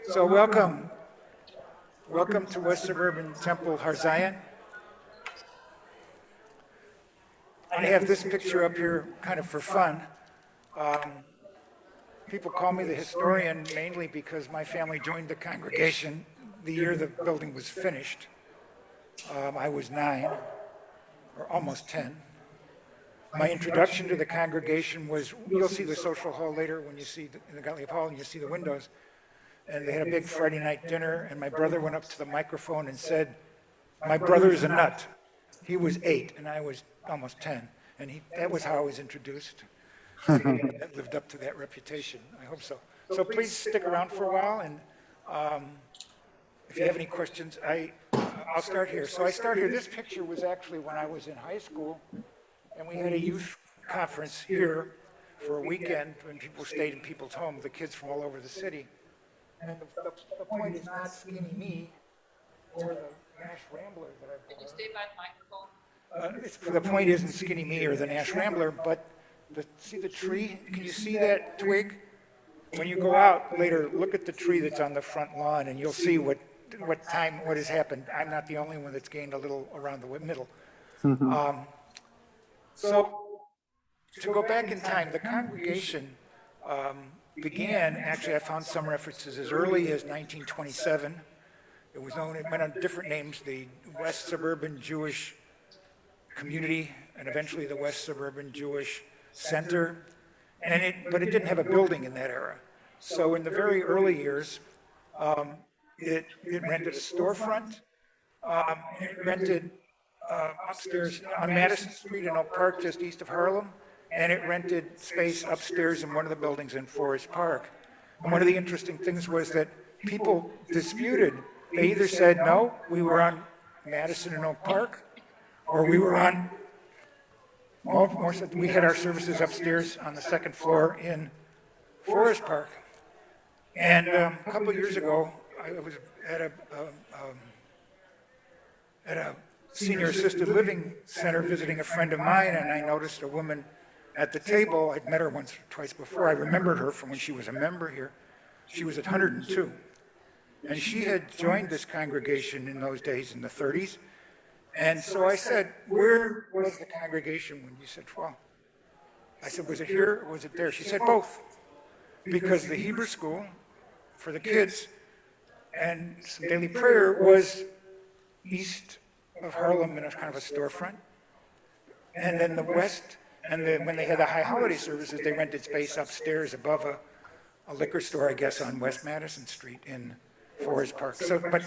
So welcome. Welcome to West Suburban Temple, Har Zion. I have this picture up here kind of for fun. People call me the historian mainly because my family joined the congregation the year the building was finished. I was 9, or almost 10. My introduction to the congregation was, you'll see the social hall later when you see the Gottlieb Hall and you see the windows. And they had a big Friday night dinner, and my brother went up to the microphone and said, "My brother's a nut." He was 8, and I was almost 10. And that was how I was introduced. That lived up to that reputation. I hope so. So please stick around for a while, and if you have any questions, I'll start here. So I start here. This picture was actually when I was in high school, and we had a youth conference here for a weekend when people stayed in people's homes, the kids from all over the city. And the point is not skinny me or the Nash Rambler that I bought. Can you stay by the microphone? The point isn't skinny me or the Nash Rambler, but see the tree? Can you see that twig? When you go out later, look at the tree that's on the front lawn, and you'll see what has happened. I'm not the only one that's gained a little around the middle. So to go back in time, the congregation began, actually I found some references as early as 1927. It was known, it went on different names, the West Suburban Jewish Community, and eventually the West Suburban Jewish Center, but it didn't have a building in that era. So in the very early years, it rented a storefront, it rented upstairs on Madison Street in Oak Park, just east of Harlem, and it rented space upstairs in one of the buildings in Forest Park. And one of the interesting things was that people disputed. They either said, no, we were on Madison and Oak Park, or we were on, we had our services upstairs on the second floor in Forest Park. And a couple of years ago, I was at a senior assisted living center visiting a friend of mine, and I noticed a woman at the table. I'd met her once or twice before. I remembered her from when she was a member here. She was at 102. And she had joined this congregation in those days in the 30s. And so I said, where was the congregation when you said 12? I said, was it here or was it there? She said, both. Because the Hebrew school for the kids and some daily prayer was east of Harlem in a kind of a storefront. And then the west, and then when they had the high holiday services, they rented space upstairs above a liquor store, I guess, on West Madison Street in Forest Park. So, but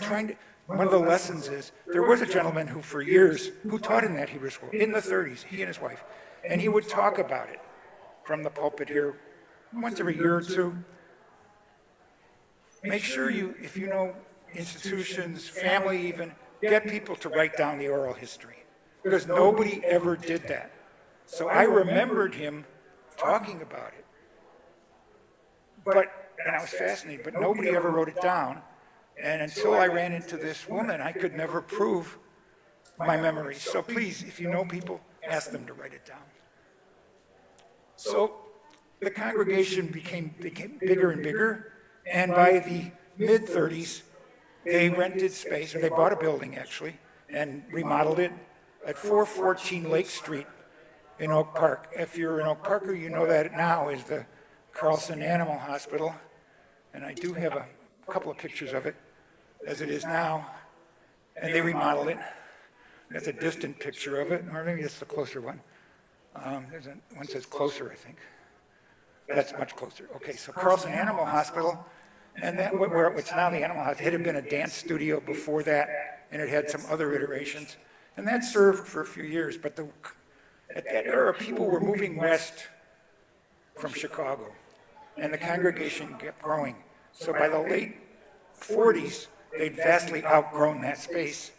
one of the lessons is, there was a gentleman who for years, who taught in that Hebrew school, in the 30s, he and his wife, and he would talk about it from the pulpit here once every year or two. Make sure if you know institutions, family even, get people to write down the oral history, because nobody ever did that. So I remembered him talking about it, and I was fascinated, but nobody ever wrote it down. And until I ran into this woman, I could never prove my memories. So please, if you know people, ask them to write it down. So the congregation became bigger and bigger, and by the mid-30s, they rented space, or they bought a building actually, and remodeled it at 414 Lake Street in Oak Park. If you're an Oak Parker, you know that now is the Carlson Animal Hospital, and I do have a couple of pictures of it as it is now, and they remodeled it. That's a distant picture of it, or maybe it's the closer one. One says closer, I think. That's much closer. Okay, so Carlson Animal Hospital, and where it's now the Animal Hospital, it had been a dance studio before that, and it had some other iterations, and that served for a few years. But at that era, people were moving west from Chicago, and the congregation kept growing. So by the late 40s, they'd vastly outgrown that space.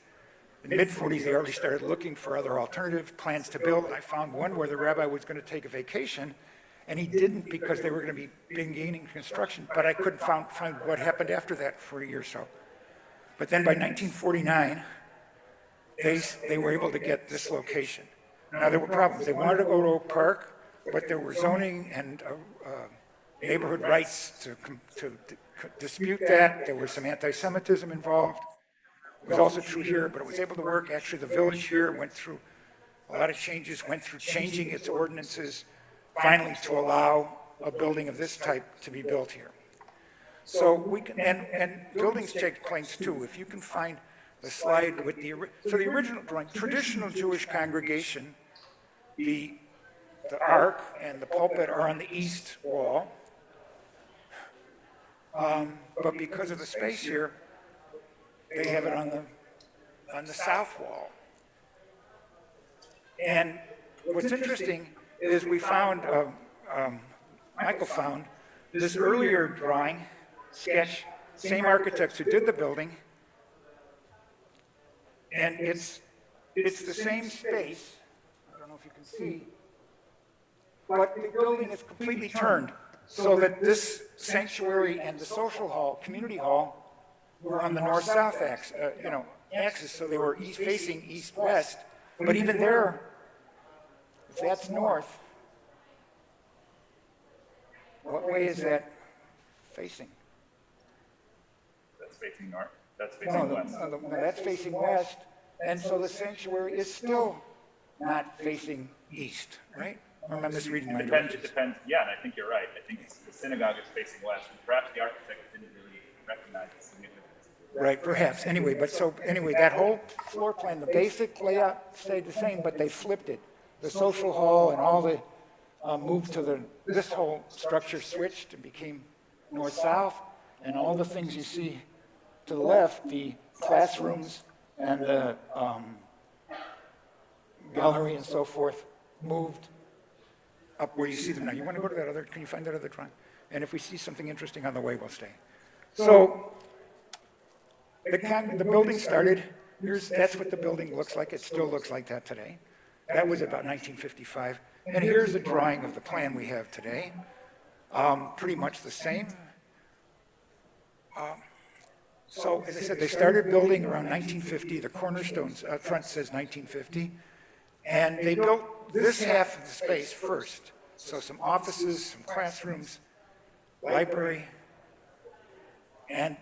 In the mid-40s, they already started looking for other alternative plans to build. I found one where the rabbi was going to take a vacation, and he didn't because they were going to be beginning construction, but I couldn't find what happened after that for a year or so. But then by 1949, they were able to get this location. Now, there were problems. They wanted to go to Oak Park, but there were zoning and neighborhood rights to dispute that. There was some anti-Semitism involved. It was also true here, but it was able to work. Actually, the village here went through a lot of changes, went through changing its ordinances, finally to allow a building of this type to be built here. So we can, and buildings take place too. If you can find the slide with the original drawing, traditional Jewish congregation, the ark and the pulpit are on the east wall. But because of the space here, they have it on the south wall. And what's interesting is we found, Michael found this earlier drawing, sketch, same architects who did the building, and it's the same space. I don't know if you can see, but the building is completely turned so that this sanctuary and the social hall, community hall, were on the north-south axis, so they were facing east-west. But even there, if that's north, what way is that facing? That's facing north. That's facing west. No, that's facing west, and so the sanctuary is still not facing east, right? Or am I misreading my directions? It depends. Yeah, and I think you're right. I think the synagogue is facing west, and perhaps the architects didn't really recognize the significance. Right, perhaps. Anyway, that whole floor plan, the basic layout stayed the same, but they flipped it. The social hall and all the moved to this whole structure switched and became north-south, and all the things you see to the left, the classrooms and the gallery and so forth, moved up where you see them now. You want to go to that other, can you find that other drawing? And if we see something interesting on the way, we'll stay. So the building started, that's what the building looks like. It still looks like that today. That was about 1955. And here's a drawing of the plan we have today. Pretty much the same. So as I said, they started building around 1950. The cornerstones up front says 1950. And they built this half of the space first. So some offices, some classrooms, library, and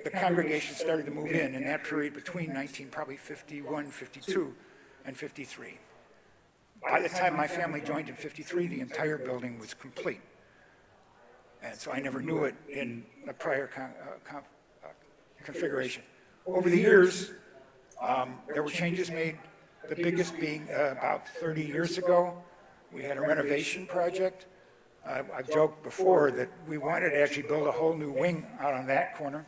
the congregation started to move in that period between probably 51, 52, and 53. By the time my family joined in 53, the entire building was complete. And so I never knew it in a prior configuration. Over the years, there were changes made, the biggest being about 30 years ago. We had a renovation project. I've joked before that we wanted to actually build a whole new wing out on that corner,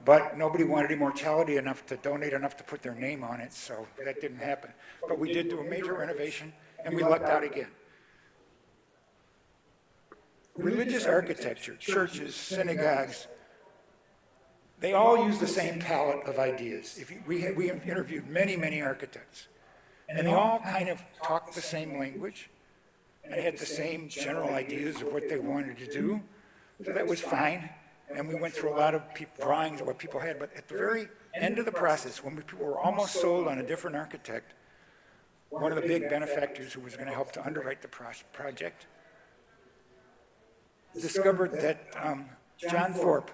but nobody wanted immortality enough to donate enough to put their name on it, so that didn't happen. But we did do a major renovation, and we lucked out again. Religious architecture, churches, synagogues, they all use the same palette of ideas. We interviewed many, many architects, and they all kind of talked the same language and had the same general ideas of what they wanted to do, so that was fine. And we went through a lot of drawings of what people had, but at the very end of the process, when people were almost sold on a different architect, one of the big benefactors who was going to help to underwrite the project discovered that John Thorpe,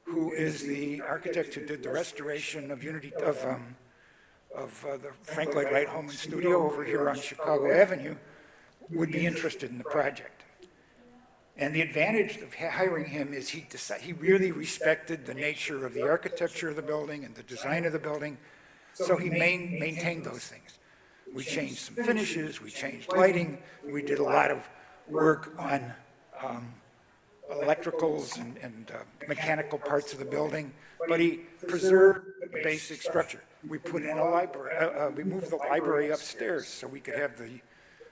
who is the architect who did the restoration of the Frank Lloyd Wright Home and Studio over here on Chicago Avenue, would be interested in the project. And the advantage of hiring him is he really respected the nature of the architecture of the building and the design of the building, so he maintained those things. We changed some finishes, we changed lighting, we did a lot of work on electricals and mechanical parts of the building, but he preserved the basic structure. We put in a library, we moved the library upstairs so we could have the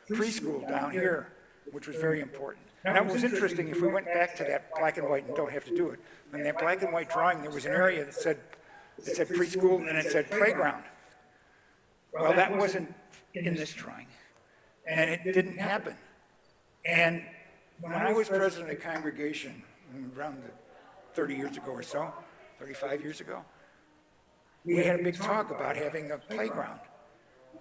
preschool down here, which was very important. Now, it was interesting, if we went back to that black and white, and don't have to do it, in that black and white drawing, there was an area that said preschool, and then it said playground. Well, that wasn't in this drawing, and it didn't happen. And when I was president of the congregation, around 30 years ago or so, 35 years ago, we had a big talk about having a playground.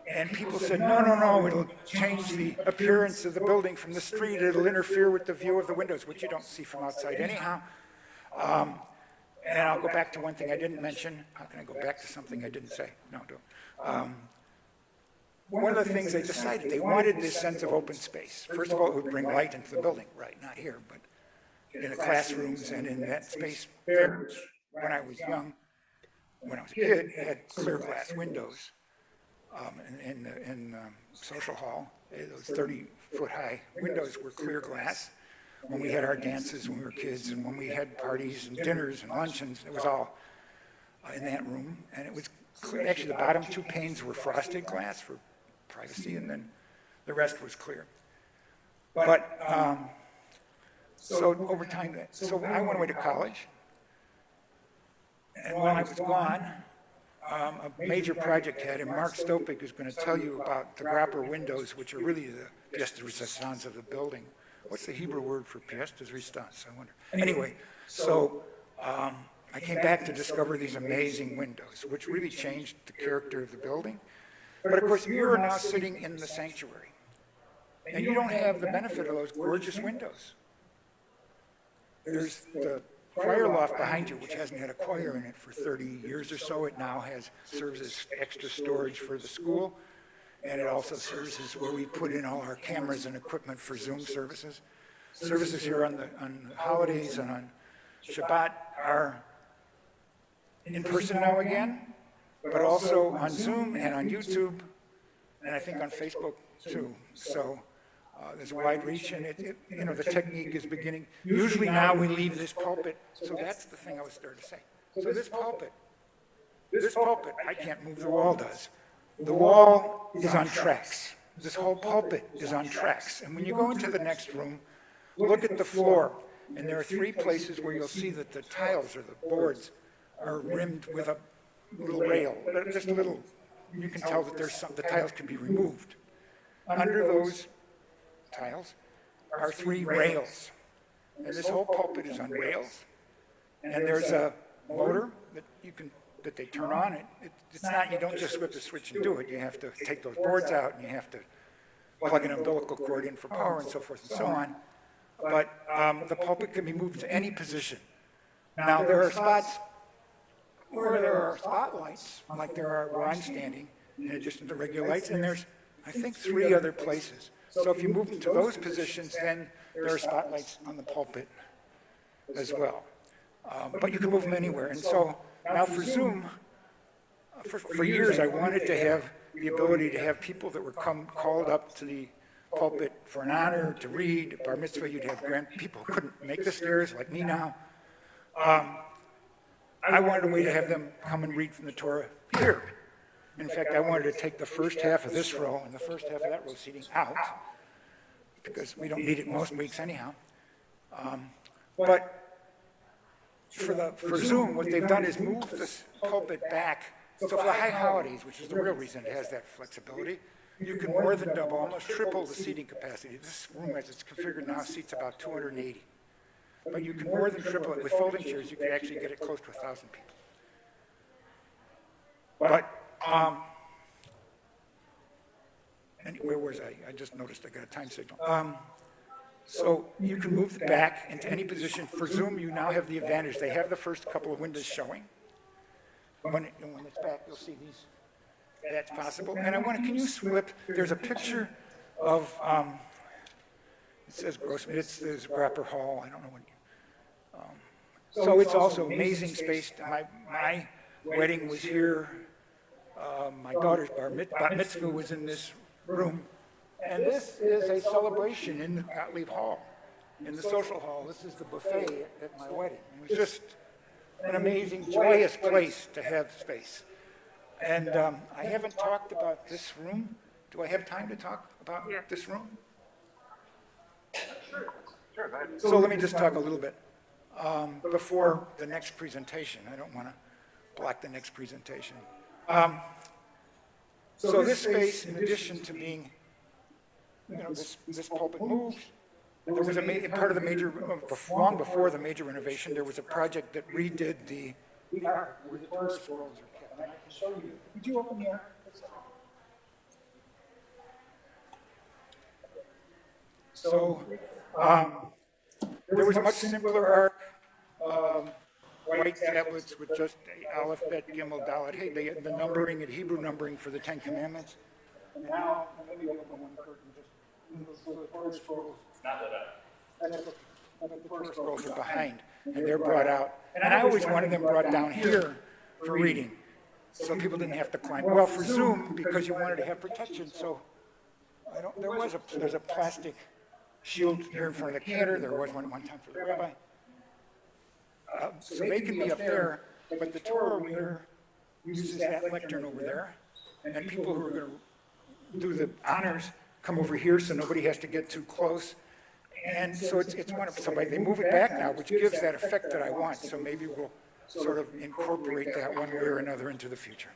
And people said, no, no, no, it'll change the appearance of the building from the street. It'll interfere with the view of the windows, which you don't see from outside anyhow. And I'll go back to one thing I didn't mention. How can I go back to something I didn't say? No, don't. One of the things they decided, they wanted this sense of open space. First of all, it would bring light into the building, right, not here, but in the classrooms and in that space. When I was young, when I was a kid, it had clear glass windows in the social hall. Those 30-foot high windows were clear glass. When we had our dances when we were kids, and when we had parties and dinners and luncheons, it was all in that room. And it was clear. Actually, the bottom two panes were frosted glass for privacy, and then the rest was clear. But so over time, so I went away to college, and while I was gone, a major project had, and Marc Stopeck is going to tell you about the Gropper windows, which are really the pièce de résistance of the building. What's the Hebrew word for pièce de résistance, I wonder? Anyway, so I came back to discover these amazing windows, which really changed the character of the building. But of course, you're now sitting in the sanctuary, and you don't have the benefit of those gorgeous windows. There's the choir loft behind you, which hasn't had a choir in it for 30 years or so. It now serves as extra storage for the school, and it also serves as where we put in all our cameras and equipment for Zoom services. Services here on the holidays and on Shabbat are in person now again, but also on Zoom and on YouTube, and I think on Facebook too. So there's a wide reach, and the technique is beginning. Usually now we leave this pulpit, so that's the thing I was starting to say. So this pulpit, I can't move, the wall does. The wall is on tracks. This whole pulpit is on tracks. And when you go into the next room, look at the floor, and there are 3 places where you'll see that the tiles or the boards are rimmed with a little rail, just a little. You can tell that the tiles can be removed. Under those tiles are 3 rails, and this whole pulpit is on rails, and there's a motor that they turn on. It's not, you don't just flip the switch and do it. You have to take those boards out, and you have to plug an umbilical cord in for power and so forth and so on. But the pulpit can be moved to any position. Now, there are spots where there are spotlights, like there are where I'm standing, in addition to regular lights, and there's, I think, 3 other places. So if you move into those positions, then there are spotlights on the pulpit as well. But you can move them anywhere. And so now for Zoom, for years I wanted to have the ability to have people that were called up to the pulpit for an honor, to read, bar mitzvah. You'd have people who couldn't make the stairs, like me now. I wanted a way to have them come and read from the Torah here. In fact, I wanted to take the first half of this row and the first half of that row seating out, because we don't need it most weeks anyhow. But for Zoom, what they've done is move this pulpit back. So for the high holidays, which is the real reason it has that flexibility, you can more than double, almost triple the seating capacity. This room, as it's configured now, seats about 280. But you can more than triple it. With folding chairs, you can actually get it close to 1,000 people. But, and where was I? I just noticed I got a time signal. So you can move the back into any position. For Zoom, you now have the advantage. They have the first couple of windows showing. When it's back, you'll see these. That's possible. And can you flip? There's a picture of, it says Grossman, there's Gropper Hall, I don't know when. So it's also amazing space. My wedding was here. My daughter's bat mitzvah was in this room. And this is a celebration in the Gottlieb Hall, in the social hall. This is the buffet at my wedding. It was just an amazing, joyous place to have space. And I haven't talked about this room. Do I have time to talk about this room? Sure, go ahead. So let me just talk a little bit before the next presentation. I don't want to block the next presentation. So this space, in addition to being, this pulpit moves, there was a part of the major, long before the major renovation, there was a project that redid where the Torah scrolls are kept. And I can show you. Would you open the ark? So there was much simpler art, white tablets with just Aleph, Bet, Gimel, Dalet. Hey, they had the numbering and Hebrew numbering for the Ten Commandments. And now, let me open one curtain, just the Torah scrolls. It's not lit up. And the Torah scrolls are behind, and they're brought out. And I always wanted them brought down here for reading, so people didn't have to climb. Well, for Zoom, because you wanted to have protection, so there's a plastic shield here in front of the cantor. There was one time for the rabbi. So they can be up there, but the Torah reader uses that lectern over there, and people who are going to do the honors come over here, so nobody has to get too close. And so it's wonderful. So they move it back now, which gives that effect that I want. So maybe we'll sort of incorporate that one way or another into the future.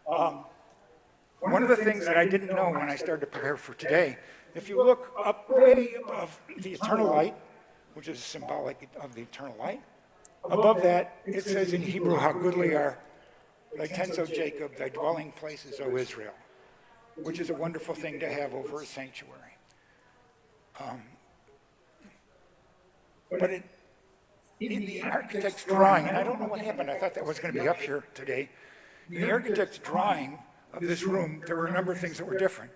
One of the things that I didn't know when I started to prepare for today, if you look up way above the eternal light, which is symbolic of the eternal light, above that it says in Hebrew, how goodly are thy tents, O Jacob, thy dwelling places, O Israel, which is a wonderful thing to have over a sanctuary. But in the architect's drawing, and I don't know what happened, I thought that was going to be up here today. In the architect's drawing of this room, there were a number of things that were different.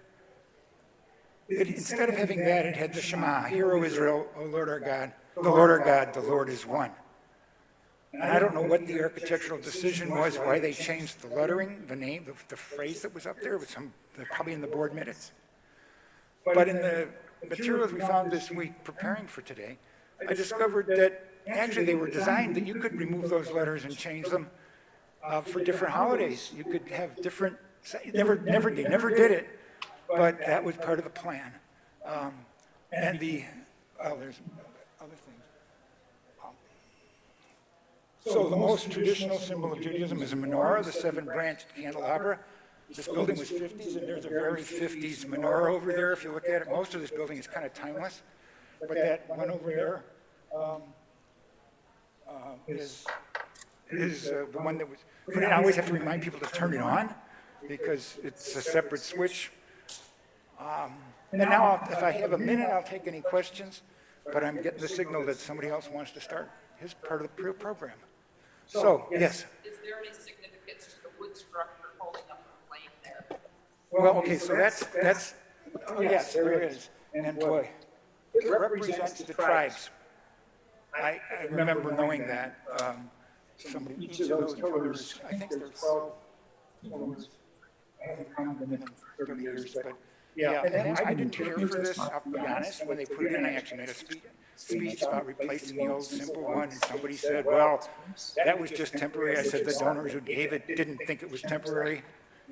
Instead of having that, it had the Shema, Hear, O Israel, O Lord our God, the Lord our God, the Lord is one. And I don't know what the architectural decision was, why they changed the lettering, the name, the phrase that was up there, was probably in the board minutes. But in the materials we found this week preparing for today, I discovered that actually they were designed that you could remove those letters and change them for different holidays. You could have different, they never did it, but that was part of the plan. And there's other things. So the most traditional symbol of Judaism is a menorah, the seven-branched candelabra. This building was 50s, and there's a very 50s menorah over there. If you look at it, most of this building is kind of timeless. But that one over there is the one that was, but I always have to remind people to turn it on because it's a separate switch. And now, if I have a minute, I'll take any questions, but I'm getting the signal that somebody else wants to start his part of the program. So, yes? Is there any significance to the wood structure holding up the plane there? Well, okay, so that's oh, yes, there is. And boy, it represents the tribes. I remember knowing that. Each of those pillars, I think there's 12 pillars. I haven't counted them in 30 years, but yeah. And I didn't care for this, I'll be honest. When they put it in, I actually made a speech about replacing the old simple one, and somebody said, well, that was just temporary. I said the donors who gave it didn't think it was temporary.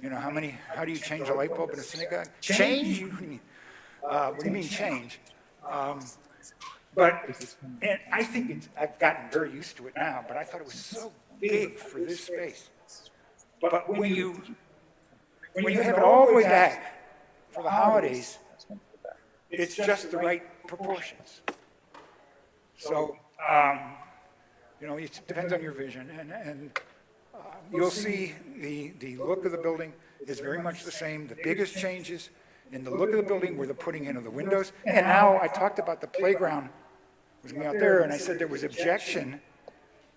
You know, how do you change a light bulb in a synagogue? Change? What do you mean change? And I think I've gotten very used to it now, but I thought it was so big for this space. But when you have it all the way back for the holidays, it's just the right proportions. So, you know, it depends on your vision, and you'll see the look of the building is very much the same. The biggest changes in the look of the building were the putting in of the windows. And now I talked about the playground was going out there, and I said there was objection.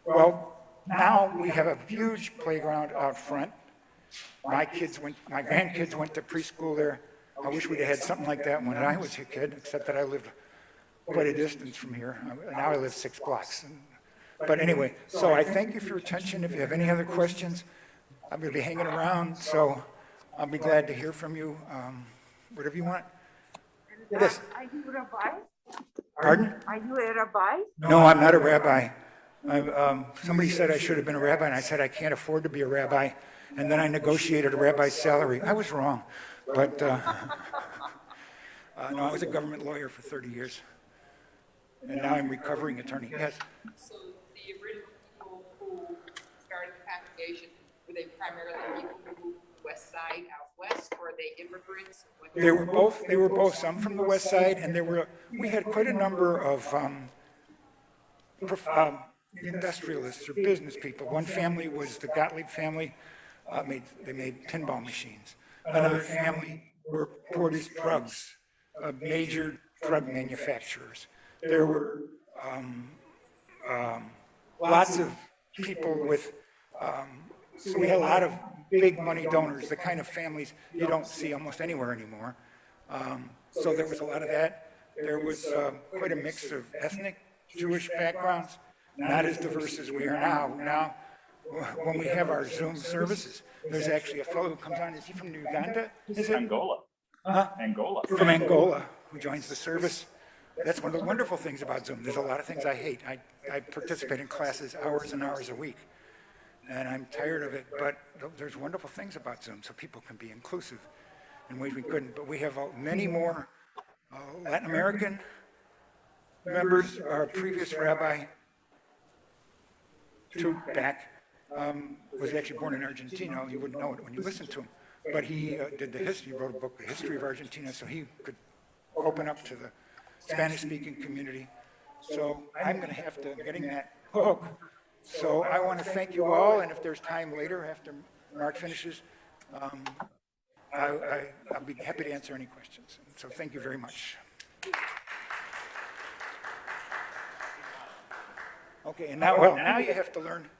Well, now we have a huge playground out front. My grandkids went to preschool there. I wish we'd have had something like that when I was a kid, except that I lived quite a distance from here. Now I live 6 blocks. But anyway, so I thank you for your attention. If you have any other questions, I'm going to be hanging around, so I'll be glad to hear from you, whatever you want. Yes? Are you a rabbi? Pardon? Are you a rabbi? No, I'm not a rabbi. Somebody said I should have been a rabbi, and I said I can't afford to be a rabbi. And then I negotiated a rabbi's salary. I was wrong. But no, I was a government lawyer for 30 years. And now I'm a recovering attorney. Yes? So the original people who started the congregation, were they primarily people who moved the west side out west, or are they immigrants? They were both, some from the west side, and we had quite a number of industrialists or business people. One family was the Gottlieb family. They made pinball machines. Another family were Porter's drugs, a major drug manufacturers. There were lots of people with, so we had a lot of big money donors, the kind of families you don't see almost anywhere anymore. So there was a lot of that. There was quite a mix of ethnic Jewish backgrounds, not as diverse as we are now. Now, when we have our Zoom services, there's actually a fellow who comes on, is he from Uganda? Is it? Angola. Huh? Angola. From Angola, who joins the service. That's one of the wonderful things about Zoom. There's a lot of things I hate. I participate in classes hours and hours a week, and I'm tired of it, but there's wonderful things about Zoom, so people can be inclusive in ways we couldn't. But we have many more Latin American members. Our previous rabbi, back, was actually born in Argentina. You wouldn't know it when you listened to him. But he did the history, wrote a book, The History of Argentina, so he could open up to the Spanish-speaking community. So I'm going to have to, getting that book. So I want to thank you all, and if there's time later after Marc finishes, I'll be happy to answer any questions. So thank you very much. Okay, and now, well, now you have to learn